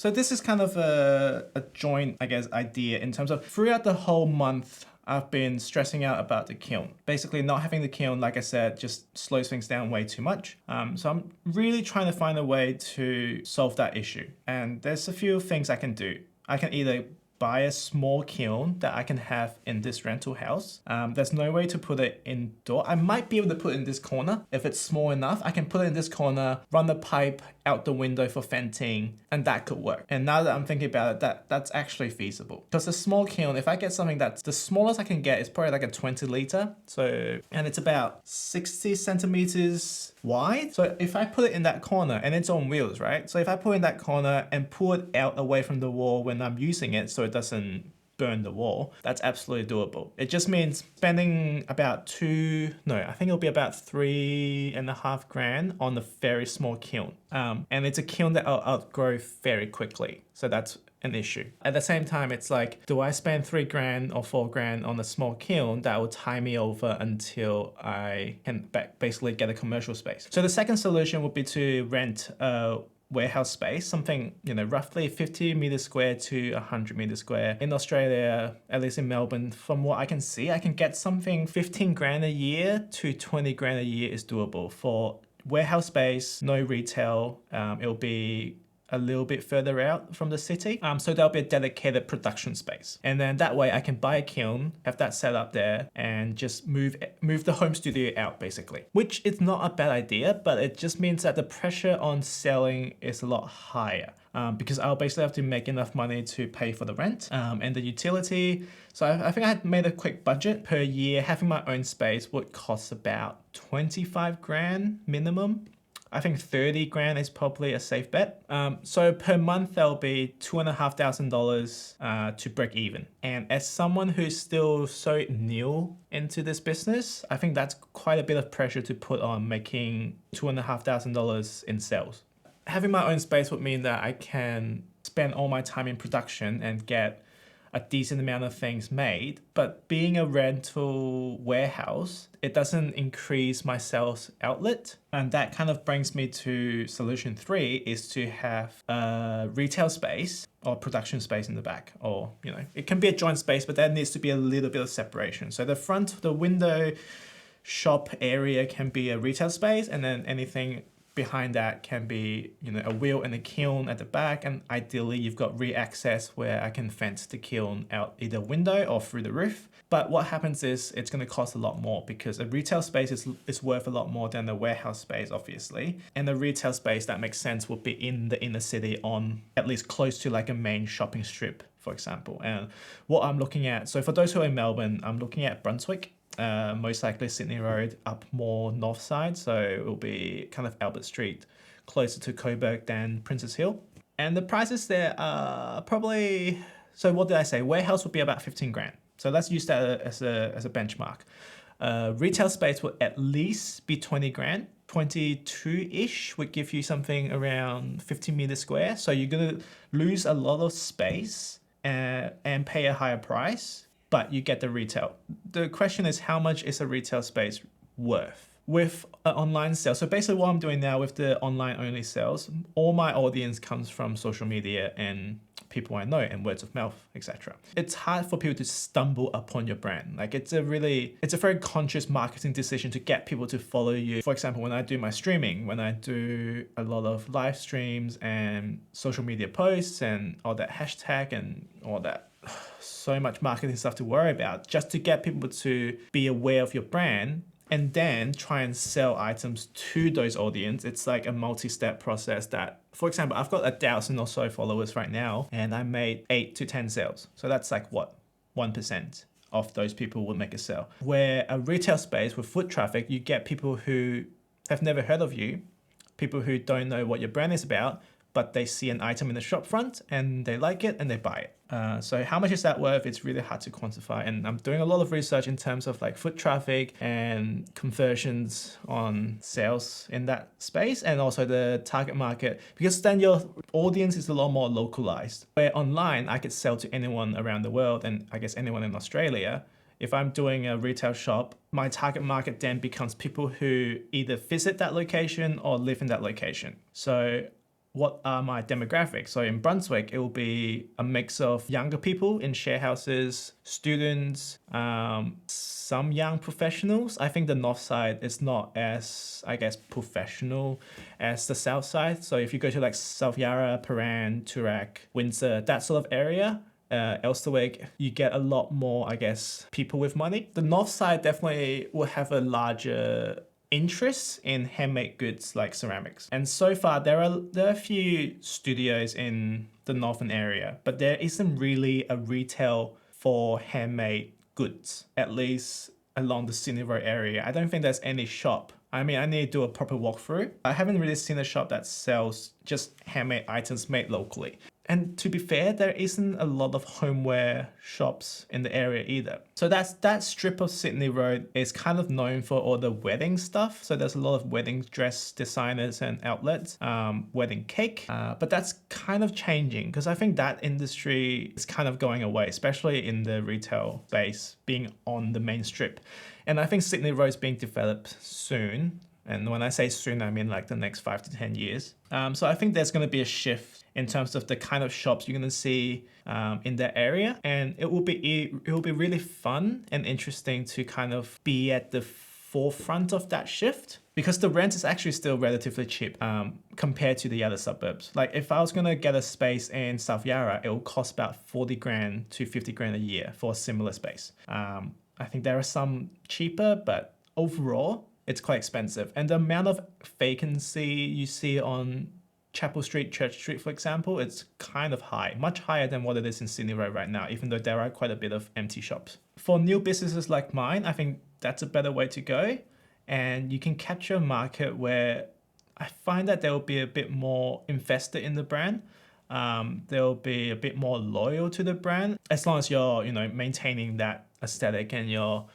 So this is kind of a joint, I guess, idea in terms of throughout the whole month, I've been stressing out about the kiln. Basically, not having the kiln, like I said, just slows things down way too much. So I'm really trying to find a way to solve that issue. And there's a few things I can do. I can either buy a small kiln that I can have in this rental house. There's no way to put it indoor. I might be able to put it in this corner. If it's small enough, I can put it in this corner, run the pipe out the window for venting, and that could work. And now that I'm thinking about it, that's actually feasible. Because the small kiln, if I get something that's the smallest I can get is probably like a 20 liter. And it's about 60 centimeters wide. So if I put it in that corner, and it's on wheels, right? So if I put it in that corner and pull it out away from the wall when I'm using it so it doesn't burn the wall, that's absolutely doable. It just means spending about I think it'll be about $3,500 on a very small kiln. And it's a kiln that I'll outgrow very quickly. So that's an issue. At the same time, it's like, do I spend $3,000 or $4,000 on a small kiln that will tie me over until I can basically get a commercial space? So the second solution would be to rent a warehouse space, something, roughly 50 meters square to 100 meters square. In Australia, at least in Melbourne, from what I can see, I can get something $15,000 a year to $20,000 a year is doable for warehouse space, no retail. It'll be a little bit further out from the city. So there'll be a dedicated production space. And then that way I can buy a kiln, have that set up there, and just move the home studio out basically. Which is not a bad idea, but it just means that the pressure on selling is a lot higher. Because I'll basically have to make enough money to pay for the rent and the utility. So I think I had made a quick budget per year. Having my own space would cost about 25,000 minimum. I think 30,000 is probably a safe bet. So per month, there'll be $2,500 to break even. And as someone who's still so new into this business, I think that's quite a bit of pressure to put on making $2,500 in sales. Having my own space would mean that I can spend all my time in production and get a decent amount of things made. But being a rental warehouse, it doesn't increase my sales outlet. And that kind of brings me to solution 3 is to have a retail space or production space in the back. Or, it can be a joint space, but there needs to be a little bit of separation. So the window shop area can be a retail space, and then anything behind that can be, a wheel and a kiln at the back. And ideally you've got rear access where I can fence the kiln out either window or through the roof. But what happens is it's going to cost a lot more because a retail space is worth a lot more than a warehouse space, obviously. And the retail space that makes sense would be in the inner city, on at least close to like a main shopping strip, for example. And what I'm looking at, so for those who are in Melbourne, I'm looking at Brunswick. Most likely Sydney Road up more north side, so it will be kind of Albert Street, closer to Coburg than Princess Hill. And the prices there are probably, so what did I say? Warehouse would be about 15,000. So let's use that as a benchmark. Retail space would at least be 20,000. 22-ish would give you something around 50 meters square. So you're gonna lose a lot of space and pay a higher price, but you get the retail. The question is, how much is a retail space worth? With an online sale, so basically what I'm doing now with the online only sales, all my audience comes from social media and people I know and words of mouth, etc. It's hard for people to stumble upon your brand. Like it's a very conscious marketing decision to get people to follow you. For example, when I do my streaming, when I do a lot of live streams and social media posts and all that hashtag and all that, so much marketing stuff to worry about just to get people to be aware of your brand and then try and sell items to those audience. It's like a multi-step process that, for example, I've got 1,000 or so followers right now and I made 8 to 10 sales. So that's like what? 1% of those people will make a sale. Where a retail space with foot traffic, you get people who have never heard of you, people who don't know what your brand is about, but they see an item in the shop front and they like it and they buy it. So how much is that worth? It's really hard to quantify. And I'm doing a lot of research in terms of like foot traffic and conversions on sales in that space, and also the target market, because then your audience is a lot more localized. Where online, I could sell to anyone around the world and I guess anyone in Australia. If I'm doing a retail shop, my target market then becomes people who either visit that location or live in that location. So what are my demographics? So in Brunswick, it will be a mix of younger people in share houses, students, some young professionals. I think the north side is not as, I guess, professional as the south side. So if you go to like South Yarra, Paran, Toorak, Windsor, that sort of area, Elsternwick, you get a lot more, I guess, people with money. The north side definitely will have a larger interest in handmade goods like ceramics. And so far, there are a few studios in the northern area, but there isn't really a retail for handmade goods, at least along the Sydney Road area. I don't think there's any shop. I mean, I need to do a proper walkthrough. I haven't really seen a shop that sells just handmade items made locally. And to be fair, there isn't a lot of homeware shops in the area either. So that strip of Sydney Road is kind of known for all the wedding stuff. So there's a lot of wedding dress designers and outlets, wedding cake. But that's kind of changing because I think that industry is kind of going away, especially in the retail space being on the main strip. And I think Sydney Road is being developed soon. And when I say soon, I mean like the next 5 to 10 years. So I think there's going to be a shift in terms of the kind of shops you're going to see in that area. And it will be really fun and interesting to kind of be at the forefront of that shift because the rent is actually still relatively cheap compared to the other suburbs. Like if I was going to get a space in South Yarra, it will cost about 40 grand to 50 grand a year for a similar space. I think there are some cheaper, but overall, it's quite expensive. And the amount of vacancy you see on Chapel Street, Church Street, for example, it's kind of high, much higher than what it is in Sydney Road right now, even though there are quite a bit of empty shops. For new businesses like mine, I think that's a better way to go. And you can capture a market where I find that they'll be a bit more invested in the brand. They'll be a bit more loyal to the brand as long as you're, maintaining that aesthetic and you're,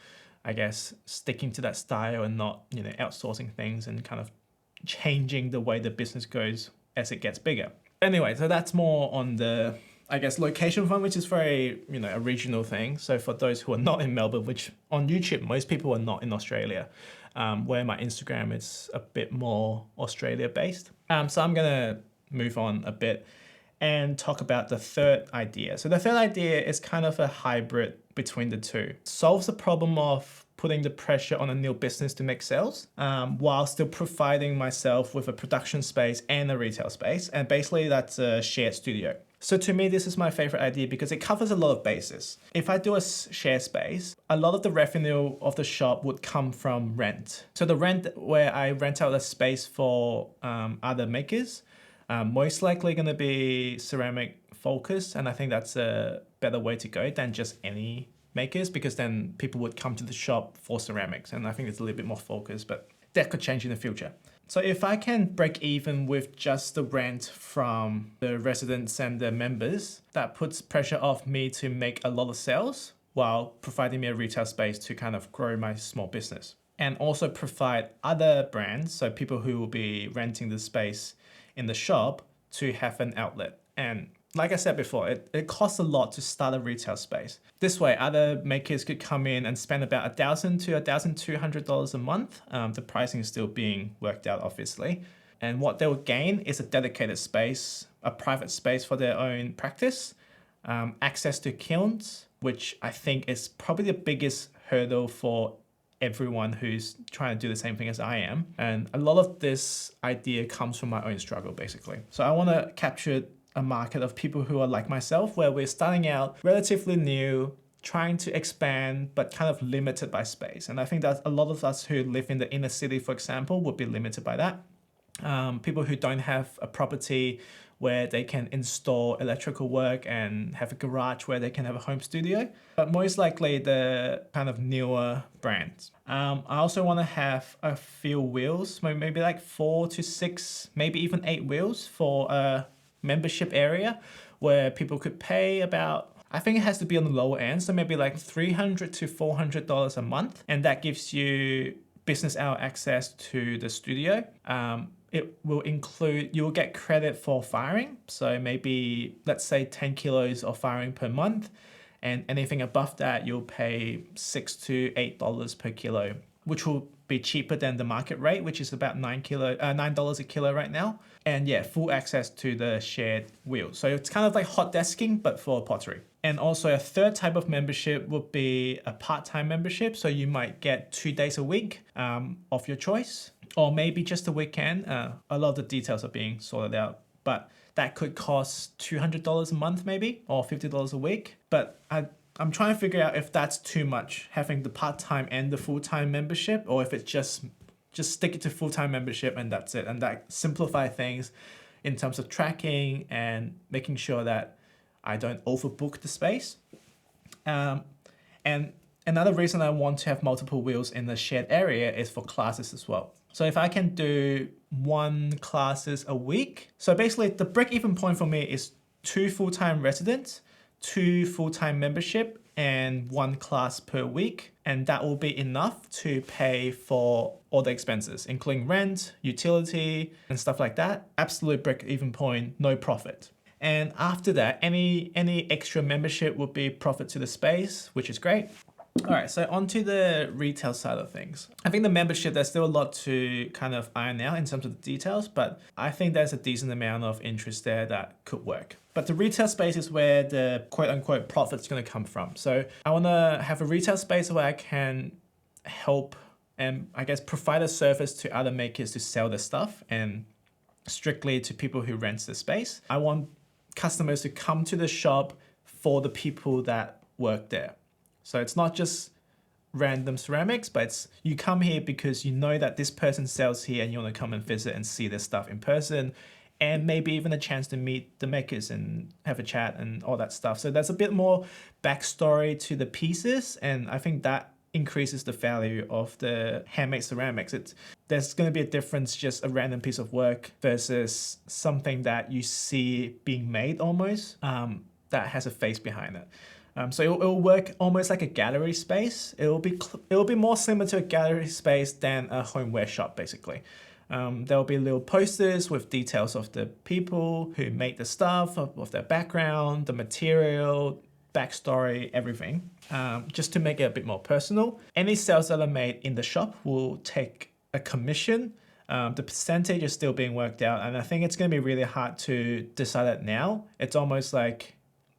I guess, sticking to that style and not, outsourcing things and kind of changing the way the business goes as it gets bigger. Anyway, so that's more on the, I guess, location front, which is very, a regional thing. So for those who are not in Melbourne, which on YouTube, most people are not in Australia, where my Instagram is a bit more Australia based. So I'm going to move on a bit and talk about the third idea. So the third idea is kind of a hybrid between the two. Solves the problem of putting the pressure on a new business to make sales, while still providing myself with a production space and a retail space. And basically that's a shared studio. So to me, this is my favorite idea because it covers a lot of bases. If I do a share space, a lot of the revenue of the shop would come from rent. So the rent where I rent out a space for other makers, most likely going to be ceramic focused. And I think that's a better way to go than just any makers, because then people would come to the shop for ceramics. And I think it's a little bit more focused, but that could change in the future. So if I can break even with just the rent from the residents and the members, that puts pressure off me to make a lot of sales while providing me a retail space to kind of grow my small business. And also provide other brands, so people who will be renting the space in the shop, to have an outlet. And like I said before, it costs a lot to start a retail space. This way, other makers could come in and spend about $1,000 to $1,200 a month. The pricing is still being worked out, obviously. And what they will gain is a dedicated space, a private space for their own practice, access to kilns, which I think is probably the biggest hurdle for everyone who's trying to do the same thing as I am. And a lot of this idea comes from my own struggle, basically. So I want to capture a market of people who are like myself, where we're starting out relatively new, trying to expand, but kind of limited by space. And I think that a lot of us who live in the inner city, for example, would be limited by that. People who don't have a property where they can install electrical work and have a garage where they can have a home studio, but most likely the kind of newer brands. I also want to have a few wheels, maybe like 4 to 6, maybe even 8 wheels for a membership area where people could pay about, I think it has to be on the lower end, so maybe like $300 to $400 a month. And that gives you business hour access to the studio. It will include, you will get credit for firing. So maybe, let's say 10 kilos of firing per month. And anything above that, you'll pay $6 to $8 per kilo. which will be cheaper than the market rate, which is about $9 a kilo right now. And yeah, full access to the shared wheel. So it's kind of like hot desking, but for pottery. And also a third type of membership would be a part-time membership. So you might get 2 days a week of your choice, or maybe just a weekend. A lot of the details are being sorted out, but that could cost $200 a month maybe, or $50 a week. But I'm trying to figure out if that's too much, having the part-time and the full-time membership, or if it's just stick it to full-time membership and that's it. And that simplify things in terms of tracking and making sure that I don't overbook the space. And another reason I want to have multiple wheels in the shared area is for classes as well. So if I can do 1 classes a week, so basically the break-even point for me is 2 full-time residents, 2 full-time membership, and 1 class per week. And that will be enough to pay for all the expenses, including rent, utility, and stuff like that. Absolute break-even point, no profit. And after that, any extra membership would be profit to the space, which is great. All right, so onto the retail side of things. I think the membership, there's still a lot to kind of iron out in terms of the details, but I think there's a decent amount of interest there that could work. But the retail space is where the quote unquote profit's gonna come from. So I wanna have a retail space where I can help and I guess provide a service to other makers to sell their stuff and strictly to people who rent the space. I want customers to come to the shop for the people that work there. So it's not just random ceramics, but it's you come here because you know that this person sells here and you want to come and visit and see their stuff in person, and maybe even a chance to meet the makers and have a chat and all that stuff. So there's a bit more backstory to the pieces, and I think that increases the value of the handmade ceramics. There's going to be a difference, just a random piece of work versus something that you see being made almost, that has a face behind it. So it'll work almost like a gallery space. It'll be more similar to a gallery space than a homeware shop, basically. There'll be little posters with details of the people who make the stuff, of their background, the material, backstory, everything, just to make it a bit more personal. Any sales that are made in the shop will take a commission. The percentage is still being worked out, and I think it's going to be really hard to decide that now. It's almost like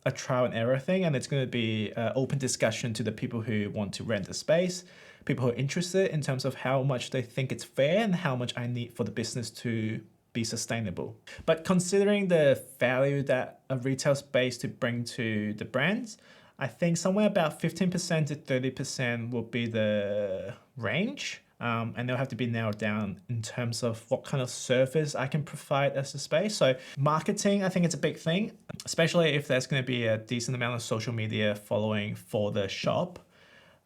a trial and error thing, and it's going to be open discussion to the people who want to rent the space, people who are interested in terms of how much they think it's fair and how much I need for the business to be sustainable. But considering the value that a retail space to bring to the brands, I think somewhere about 15% to 30% will be the range. And they'll have to be narrowed down in terms of what kind of service I can provide as a space. So marketing, I think it's a big thing, especially if there's going to be a decent amount of social media following for the shop.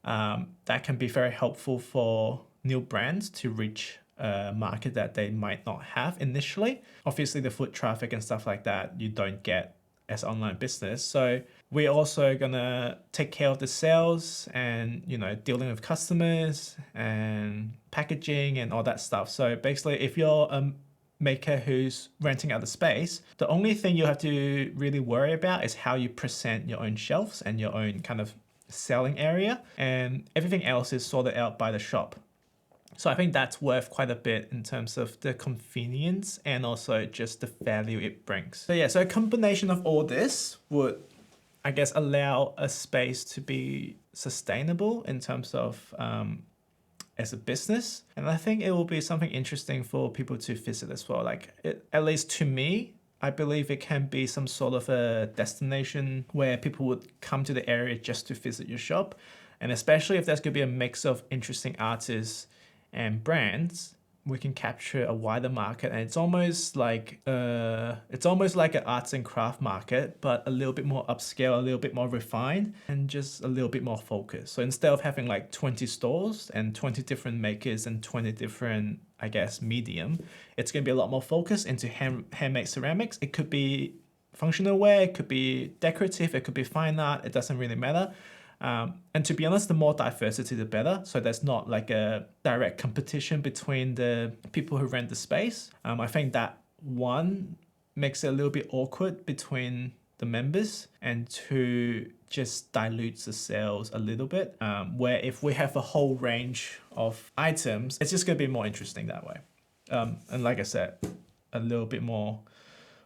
That can be very helpful for new brands to reach a market that they might not have initially. Obviously, the foot traffic and stuff like that, you don't get as online business. So we're also gonna take care of the sales and, dealing with customers and packaging and all that stuff. So basically, if you're a maker who's renting out the space, the only thing you have to really worry about is how you present your own shelves and your own kind of selling area, and everything else is sorted out by the shop. So I think that's worth quite a bit in terms of the convenience and also just the value it brings. So yeah, so a combination of all this would, I guess, allow a space to be sustainable in terms of as a business. And I think it will be something interesting for people to visit as well. At least to me, I believe it can be some sort of a destination where people would come to the area just to visit your shop. And especially if there's going to be a mix of interesting artists and brands, we can capture a wider market, and it's almost like an arts and craft market, but a little bit more upscale, a little bit more refined, and just a little bit more focused. So instead of having like 20 stores and 20 different makers and 20 different, I guess, medium, it's going to be a lot more focused into handmade ceramics. It could be functional wear, it could be decorative, it could be fine art. It doesn't really matter. And to be honest, the more diversity, the better. So there's not like a direct competition between the people who rent the space. I think that one makes it a little bit awkward between the members and to just dilute the sales a little bit. Where if we have a whole range of items, it's just going to be more interesting that way. And like I said, a little bit more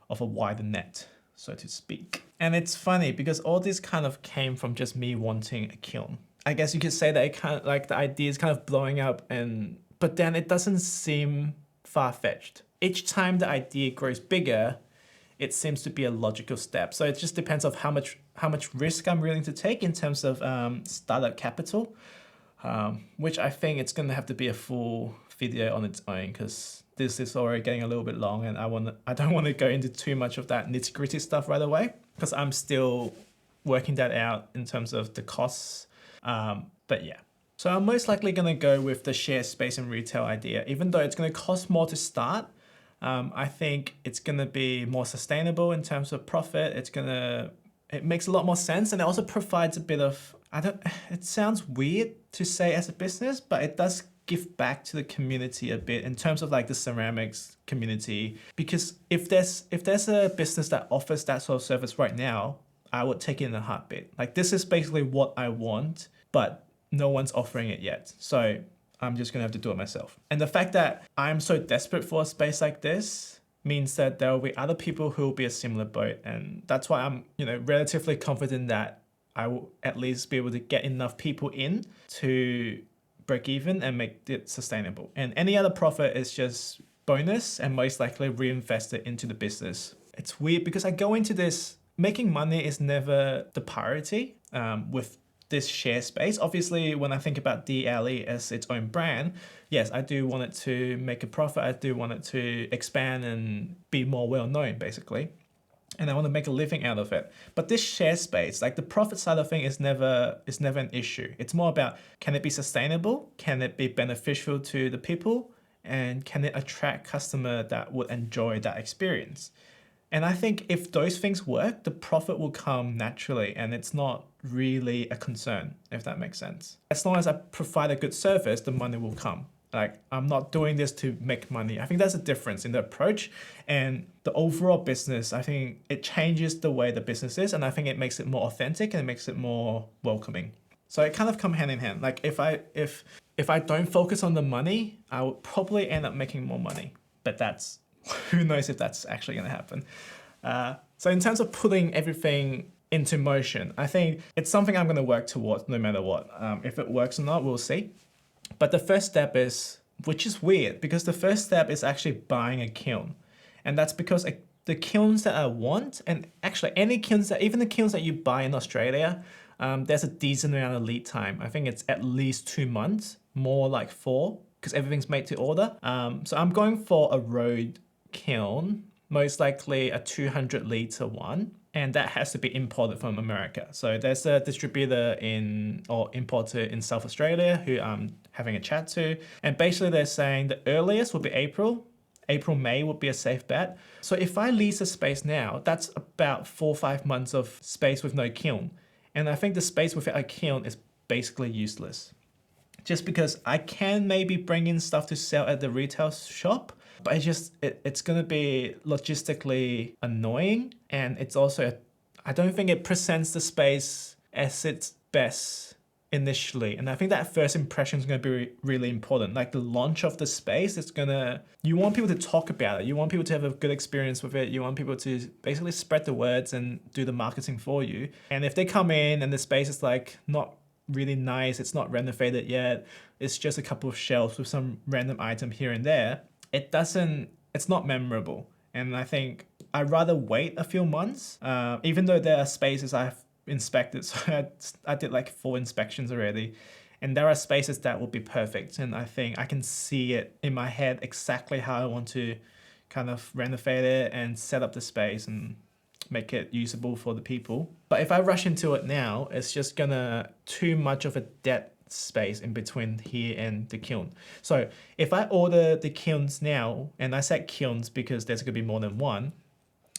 of a wider net, so to speak. And it's funny because all this kind of came from just me wanting a kiln. I guess you could say that it kind of like the idea is kind of blowing up, but then it doesn't seem far-fetched. Each time the idea grows bigger, it seems to be a logical step. So it just depends on how much risk I'm willing to take in terms of startup capital, which I think it's gonna have to be a full video on its own because this is already getting a little bit long, and I don't want to go into too much of that nitty-gritty stuff right away because I'm still working that out in terms of the costs. But yeah. So I'm most likely going to go with the share space and retail idea. Even though it's going to cost more to start, I think it's going to be more sustainable in terms of profit. It makes a lot more sense, and it also provides a bit of, it sounds weird to say as a business, but it does give back to the community a bit in terms of like the ceramics community. Because if there's a business that offers that sort of service right now, I would take it in a heartbeat. Like this is basically what I want, but no one's offering it yet. So I'm just gonna have to do it myself. And the fact that I'm so desperate for a space like this means that there will be other people who will be a similar boat. And that's why I'm, relatively confident that I will at least be able to get enough people in to break even and make it sustainable. And any other profit is just bonus and most likely reinvest it into the business. It's weird because I go into this, making money is never the priority with this share space. Obviously, when I think about DLE as its own brand, yes, I do want it to make a profit. I do want it to expand and be more well known, basically. And I want to make a living out of it. But this share space, like the profit side of thing is never an issue. It's more about, can it be sustainable? Can it be beneficial to the people? And can it attract customer that would enjoy that experience? And I think if those things work, the profit will come naturally and it's not really a concern, if that makes sense. As long as I provide a good service, the money will come. Like, I'm not doing this to make money. I think that's a difference in the approach and the overall business. I think it changes the way the business is, and I think it makes it more authentic and it makes it more welcoming. So it kind of come hand in hand. Like if I don't focus on the money, I would probably end up making more money. But that's, who knows if that's actually going to happen. So in terms of putting everything into motion, I think it's something I'm going to work towards no matter what. If it works or not, we'll see. But the first step is, which is weird, because the first step is actually buying a kiln. And that's because the kilns that I want, and actually any kilns even the kilns that you buy in Australia, there's a decent amount of lead time. I think it's at least 2 months, more like 4, because everything's made to order. So I'm going for a road kiln, most likely a 200 litre one. And that has to be imported from America. So there's a distributor importer in South Australia who I'm having a chat to. And basically they're saying the earliest will be April, May would be a safe bet. So if I lease a space now, that's about 4 or 5 months of space with no kiln. And I think the space without a kiln is basically useless. Just because I can maybe bring in stuff to sell at the retail shop, but it's going to be logistically annoying. And it's also, I don't think it presents the space as its best initially. And I think that first impression is going to be really important. Like the launch of the space, you want people to talk about it. You want people to have a good experience with it. You want people to basically spread the words and do the marketing for you. And if they come in and the space is like not really nice, it's not renovated yet, it's just a couple of shelves with some random item here and there, it's not memorable. And I think I'd rather wait a few months, even though there are spaces I've inspected. So I did like 4 inspections already, and there are spaces that will be perfect. And I think I can see it in my head exactly how I want to kind of renovate it and set up the space and make it usable for the people. But if I rush into it now, it's just too much of a dead space in between here and the kiln. So if I order the kilns now, and I said kilns because there's going to be more than one,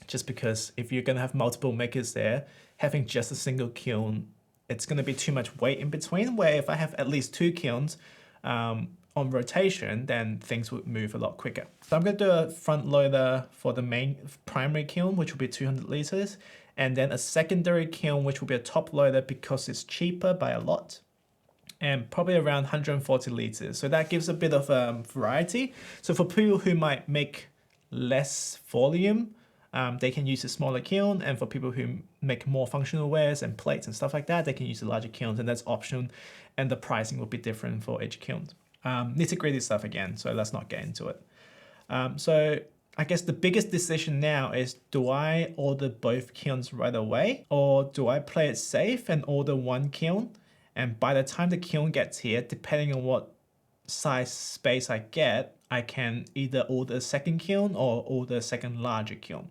just because if you're going to have multiple makers there, having just a single kiln, it's going to be too much weight in between, where if I have at least 2 kilns on rotation, then things would move a lot quicker. So I'm going to do a front loader for the main primary kiln, which will be 200 liters, and then a secondary kiln, which will be a top loader because it's cheaper by a lot, and probably around 140 liters. So that gives a bit of variety. So for people who might make less volume, they can use a smaller kiln, and for people who make more functional wares and plates and stuff like that, they can use a larger kiln, and that's option, and the pricing will be different for each kiln. Nitty-gritty stuff again, so let's not get into it. So I guess the biggest decision now is, do I order both kilns right away, or do I play it safe and order one kiln? And by the time the kiln gets here, depending on what size space I get, I can either order a second kiln or order a second larger kiln.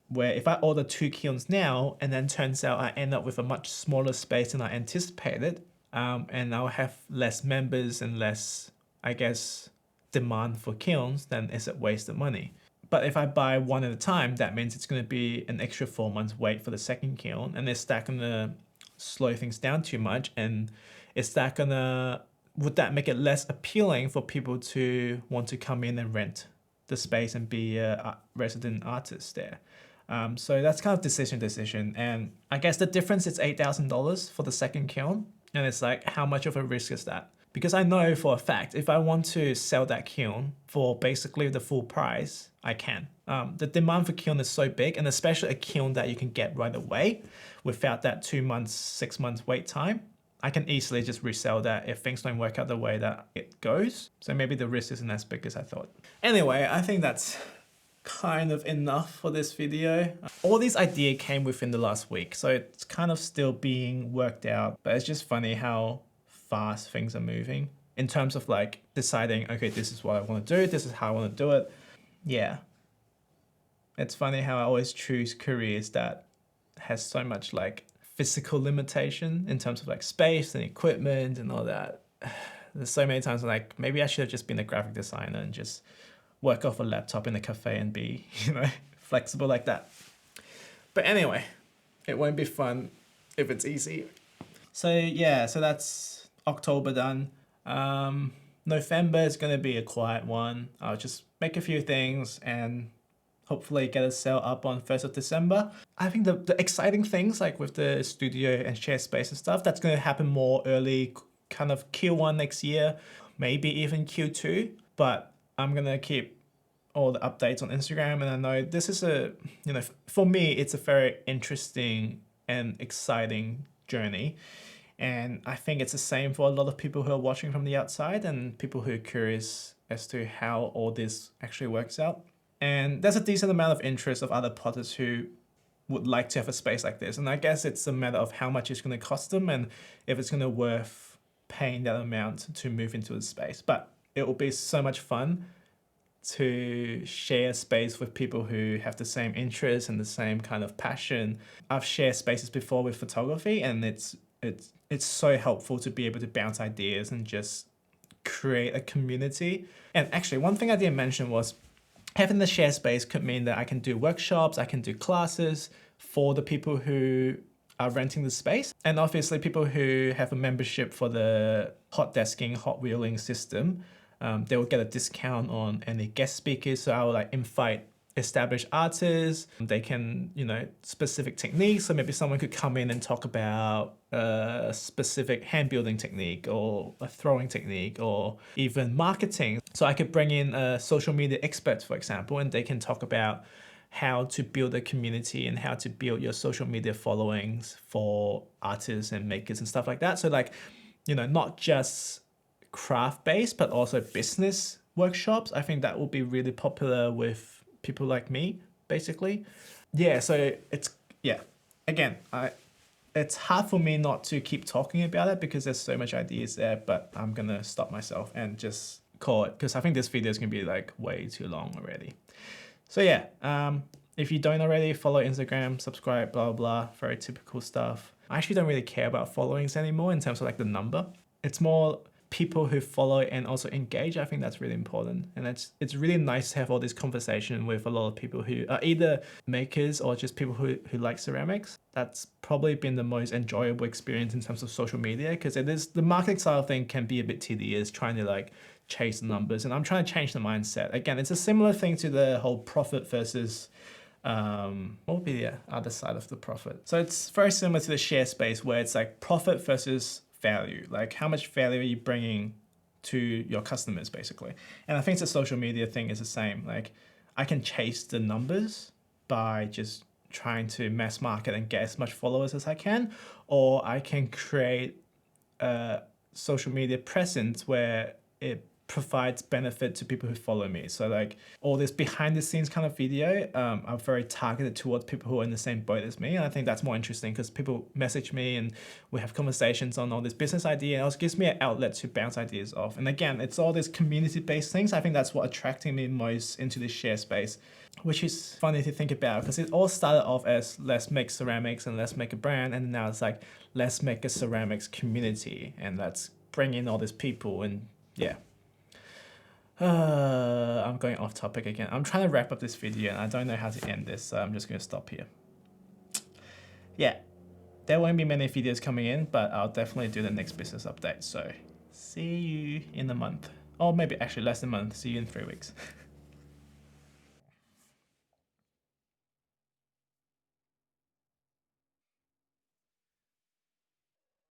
Where if I order 2 kilns now, and then turns out I end up with a much smaller space than I anticipated, and I'll have less members and less, I guess, demand for kilns, then it's a waste of money. But if I buy one at a time, that means it's going to be an extra 4 months wait for the second kiln, and is that going to slow things down too much? And is that going to, would that make it less appealing for people to want to come in and rent the space and be a resident artist there? So that's kind of decision. And I guess the difference is $8,000 for the second kiln. And it's like, how much of a risk is that? Because I know for a fact, if I want to sell that kiln for basically the full price, I can. The demand for kiln is so big, and especially a kiln that you can get right away without that 2 months, 6 months wait time. I can easily just resell that if things don't work out the way that it goes. So maybe the risk isn't as big as I thought. Anyway, I think that's kind of enough for this video. All these ideas came within the last week, so it's kind of still being worked out, but it's just funny how fast things are moving in terms of like deciding, okay, this is what I want to do, this is how I want to do it. Yeah. It's funny how I always choose careers that has so much like physical limitation in terms of like space and equipment and all that. There's so many times I'm like, maybe I should have just been a graphic designer and just work off a laptop in a cafe and be, flexible like that. But anyway, it won't be fun if it's easy. So yeah, so that's October done. November is going to be a quiet one. I'll just make a few things and hopefully get a sale up on 1st of December. I think the exciting things like with the studio and share space and stuff, that's going to happen more early, kind of Q1 next year, maybe even Q2. But I'm going to keep all the updates on Instagram. And I know this is for me, it's a very interesting and exciting journey. And I think it's the same for a lot of people who are watching from the outside and people who are curious as to how all this actually works out. And there's a decent amount of interest of other potters who would like to have a space like this. And I guess it's a matter of how much it's going to cost them and if it's going to worth paying that amount to move into the space. But it will be so much fun to share space with people who have the same interests and the same kind of passion. I've shared spaces before with photography, and it's so helpful to be able to bounce ideas and just create a community. And actually, one thing I didn't mention was having the share space could mean that I can do workshops, I can do classes for the people who are renting the space. And obviously people who have a membership for the hot desking, hot wheeling system, they will get a discount on any guest speakers. So I will like invite established artists. They can, specific techniques. So maybe someone could come in and talk about a specific hand building technique or a throwing technique or even marketing. So I could bring in social media experts, for example, and they can talk about how to build a community and how to build your social media followings for artists and makers and stuff like that. So like, not just craft-based, but also business workshops. I think that will be really popular with people like me, basically. Yeah, so again, it's hard for me not to keep talking about it because there's so much ideas there, but I'm gonna stop myself and just call it because I think this video is gonna be like way too long already. So yeah, if you don't already, follow Instagram, subscribe, blah, blah, very typical stuff. I actually don't really care about followings anymore in terms of like the number. It's more people who follow and also engage. I think that's really important. And it's really nice to have all this conversation with a lot of people who are either makers or just people who like ceramics. That's probably been the most enjoyable experience in terms of social media because it is the marketing style thing can be a bit tedious trying to like chase the numbers. And I'm trying to change the mindset. Again, it's a similar thing to the whole profit versus What would be the other side of the profit? So it's very similar to the share space where it's like profit versus value. Like how much value are you bringing to your customers basically? And I think the social media thing is the same. Like I can chase the numbers by just trying to mass market and get as much followers as I can, or I can create a social media presence where it provides benefit to people who follow me. So like all this behind the scenes kind of video are very targeted towards people who are in the same boat as me. And I think that's more interesting because people message me and we have conversations on all this business idea, and it also gives me an outlet to bounce ideas off. And again, it's all these community-based things. I think that's what attracting me most into this share space, which is funny to think about because it all started off as let's make ceramics and let's make a brand, and now it's like let's make a ceramics community and let's bring in all these people. And yeah, I'm going off topic again. I'm trying to wrap up this video and I don't know how to end this, so I'm just going to stop here. Yeah, there won't be many videos coming in, but I'll definitely do the next business update. So see you in a month, or maybe actually less than a month. See you in 3 weeks.